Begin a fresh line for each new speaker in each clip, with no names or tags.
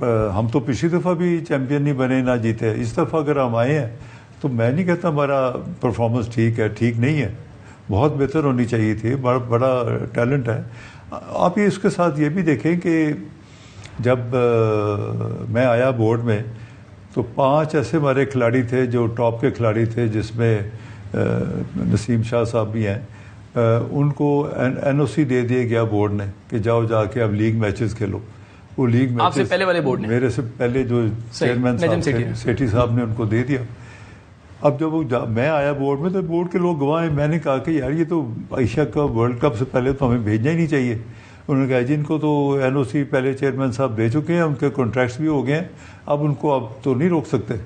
हम तो पिछली दफ़ा भी चैम्पियन नहीं बने, ना जीते। इस दफ़ा अगर हम आए हैं तो मैं नहीं कहता हमारा परफॉर्मेंस ठीक है, ठीक नहीं है, बहुत बेहतर होनी चाहिए थी। बड़ा बड़ा टैलेंट है। आप ये इसके साथ ये भी देखें कि जब मैं आया बोर्ड में तो 5 ऐसे हमारे खिलाड़ी थे जो टॉप के खिलाड़ी थे, जिसमें नसीम शाह साहब भी हैं। उनको एनओसी दे दिया गया बोर्ड ने कि जाओ जाके अब लीग मैचेस खेलो। वो लीग मैचेस
आपसे पहले वाले बोर्ड ने,
मेरे से पहले जो चेयरमैन साहब सेठी साहब ने उनको दे दिया। अब जब मैं आया बोर्ड में तो बोर्ड के लोग गवाह हैं। मैंने कहा कि यार ये तो एशिया कप वर्ल्ड कप से पहले तो हमें भेजना ही नहीं चाहिए। उन्होंने कहा जी इनको तो एनओसी पहले चेयरमैन साहब दे चुके हैं, उनके कॉन्ट्रैक्ट्स भी हो गए हैं, अब उनको अब तो नहीं रोक सकते।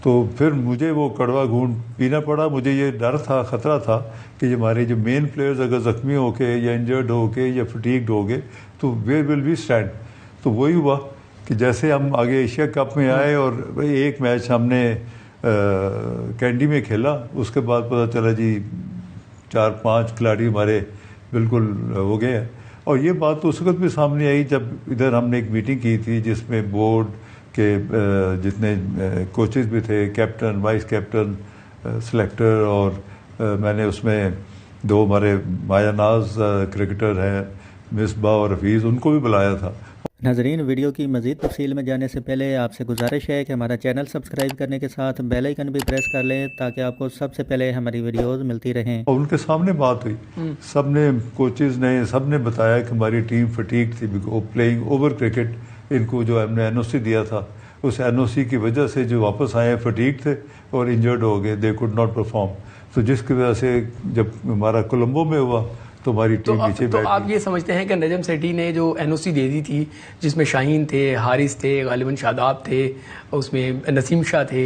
तो फिर मुझे वो कड़वा घूंट पीना पड़ा। मुझे ये डर था, ख़तरा था कि हमारे जो मेन प्लेयर्स अगर ज़ख्मी होके या इंजर्ड होके या फटीग्ड हो गए तो वे विल बी स्टैंड। तो वही हुआ कि जैसे हम आगे एशिया कप में आए और एक मैच हमने कैंडी में खेला, उसके बाद पता चला जी 4-5 खिलाड़ी हमारे बिल्कुल हो गए हैं। और ये बात तो उस वक्त भी सामने आई जब इधर हमने एक मीटिंग की थी जिसमें बोर्ड के जितने कोचेस भी थे, कैप्टन, वाइस कैप्टन, सिलेक्टर, और मैंने उसमें 2 हमारे मायानाज क्रिकेटर हैं, मिसबा और हफीज़, उनको भी बुलाया था।
नाजरीन, वीडियो की मज़ीद तफसील में जाने से पहले आपसे गुजारिश है कि हमारा चैनल सब्सक्राइब करने के साथ बेल आइकन भी प्रेस कर लें ताकि आपको सबसे पहले हमारी वीडियोस मिलती रहें।
और उनके सामने बात हुई, सब ने, कोचेज़ ने, सब ने बताया कि हमारी टीम फटीक थी प्लेइंग ओवर क्रिकेट। इनको जो हमने एनओसी दिया था उस एनओसी की वजह से जो वापस आए फटीक थे और इंजर्ड हो गए, दे कुड नॉट परफॉर्म। तो जिसकी वजह से जब हमारा कोलंबो में हुआ तो हमारी टीम नीचे बैठ गई।
तो आप ये समझते हैं कि नजम सेठी ने जो एनओसी दे दी थी, जिसमें शाहीन थे, हारिस थे, गालिबन शादाब थे, उसमें नसीम शाह थे,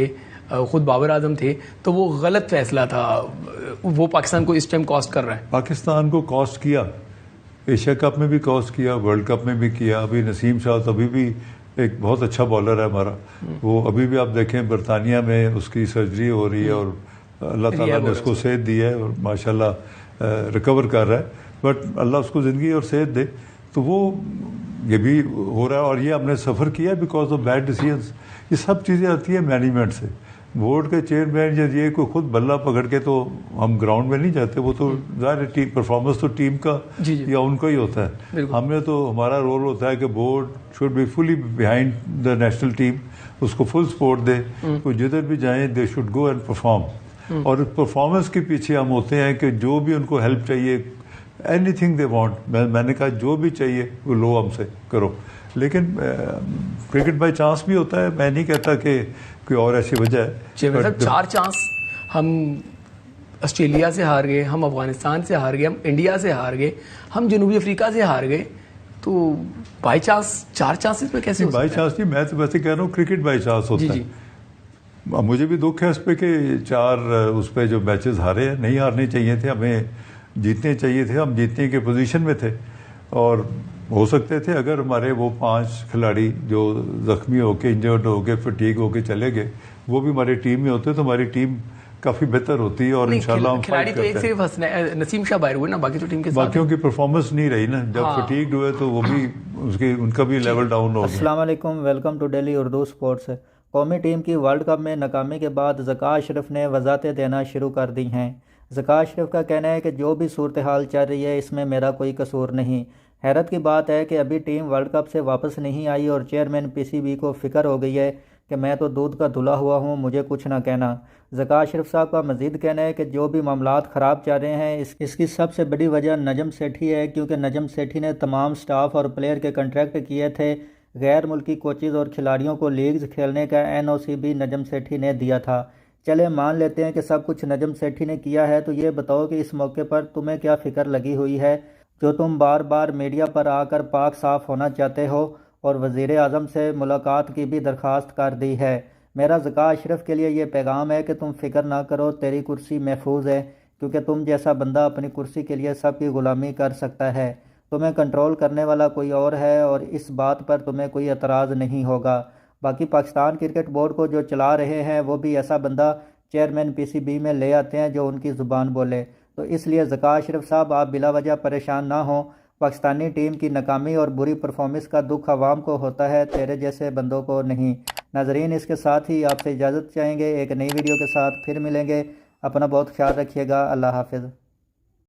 खुद बाबर आजम थे, तो वो गलत फैसला था? वो पाकिस्तान को इस टाइम कॉस्ट कर रहा है।
पाकिस्तान को कॉस्ट किया, एशिया कप में भी कॉस्ट किया, वर्ल्ड कप में भी किया। अभी नसीम शाह तो अभी भी एक बहुत अच्छा बॉलर है हमारा। वो अभी भी आप देखें बरतानिया में उसकी सर्जरी हो रही है और अल्लाह ताला ने उसको सेहत दी है और माशाल्लाह रिकवर कर रहा है। बट अल्लाह उसको ज़िंदगी और सेहत दे। तो वो ये भी हो रहा है और ये हमने सफ़र किया बिकॉज ऑफ बैड डिसीजंस। ये सब चीज़ें आती है मैनेजमेंट से। बोर्ड के चेयरमैन या ये कोई खुद बल्ला पकड़ के तो हम ग्राउंड में नहीं जाते। वो तो ज़ाहिर टीम परफॉर्मेंस तो टीम का या उनका ही होता है। हमने तो, हमारा रोल होता है कि board should be fully behind the national team, उसको फुल सपोर्ट दे। तो जिधर भी जाएँ they should go and perform. और परफॉर्मेंस के पीछे हम होते हैं कि जो भी उनको हेल्प चाहिए, एनीथिंग दे वांट, मैंने कहा जो भी चाहिए वो लो हमसे करो। लेकिन क्रिकेट बाय चांस भी होता है, मैं नहीं कहता कि कोई और ऐसी वजह है।
4 चांस हम ऑस्ट्रेलिया से हार गए, हम अफगानिस्तान से हार गए, हम इंडिया से हार गए, हम जनूबी अफ्रीका से हार गए। तो बाई चांस 4 चांसेस में कैसे?
बाई चांस नहीं, मैं तो वैसे कह रहा हूँ क्रिकेट बाई चांस होता है। मुझे भी दुख है इस पे कि 4 उस पे जो मैचेस हारे हैं, नहीं हारने चाहिए थे, हमें जीतने चाहिए थे। हम जीतने के पोजीशन में थे और हो सकते थे अगर हमारे वो 5 खिलाड़ी जो ज़ख्मी होके, इंजर्ड होके, फटीग होके चले गए, वो भी हमारी टीम में होते तो हमारी टीम काफ़ी बेहतर होती है। और इंशाल्लाह
खिलाड़ी तो एक सिर्फ नसीम शाह बाहर हुए ना, बाकी तो टीम के
बाकियों की परफॉर्मेंस नहीं रही ना। जब फटीग्ड हुए तो वो भी उनका भी लेवल डाउन हो गया।
अस्सलाम वालेकुम, welcome to daily Urdu sports. कौमी टीम की वर्ल्ड कप में नाकामी के बाद ज़का अशरफ ने वजाहतें देना शुरू कर दी हैं। ज़का अशरफ का कहना है कि जो भी सूरत हाल चल रही है इसमें मेरा कोई कसूर नहीं। हैरत की बात है कि अभी टीम वर्ल्ड कप से वापस नहीं आई और चेयरमैन पीसीबी को फ़िक्र हो गई है कि मैं तो दूध का धुला हुआ हूँ, मुझे कुछ ना कहना। ज़का अशरफ साहब का मज़ीद कहना है कि जो भी मामलात ख़राब चल रहे हैं इसकी सबसे बड़ी वजह नजम सेठी है, क्योंकि नजम सेठी ने तमाम स्टाफ और प्लेयर के कंट्रैक्ट किए थे। गैर मुल्की कोचेज़ और खिलाड़ियों को लीग्स खेलने का एनओसी भी नजम सेठी ने दिया था। चले मान लेते हैं कि सब कुछ नजम सेठी ने किया है, तो ये बताओ कि इस मौके पर तुम्हें क्या फ़िक्र लगी हुई है जो तुम बार बार मीडिया पर आकर पाक साफ़ होना चाहते हो और वज़ीर आज़म से मुलाकात की भी दरख्वास्त कर दी है। मेरा ज़का अशरफ के लिए ये पैगाम है कि तुम फ़िक्र ना करो, तेरी कुर्सी महफूज है, क्योंकि तुम जैसा बंदा अपनी कुर्सी के लिए सबकी ग़ुलामी कर सकता है। तुम्हें कंट्रोल करने वाला कोई और है और इस बात पर तुम्हें कोई एतराज़ नहीं होगा। बाकी पाकिस्तान क्रिकेट बोर्ड को जो चला रहे हैं वो भी ऐसा बंदा चेयरमैन पीसीबी में ले आते हैं जो उनकी ज़ुबान बोले। तो इसलिए ज़का अशरफ साहब आप बिला वजह परेशान ना हो। पाकिस्तानी टीम की नाकामी और बुरी परफॉर्मेंस का दुख आवाम को होता है, तेरे जैसे बंदों को नहीं। नाजरीन, इसके साथ ही आपसे इजाज़त चाहेंगे। एक नई वीडियो के साथ फिर मिलेंगे। अपना बहुत ख्याल रखिएगा। अल्लाह हाफिज़।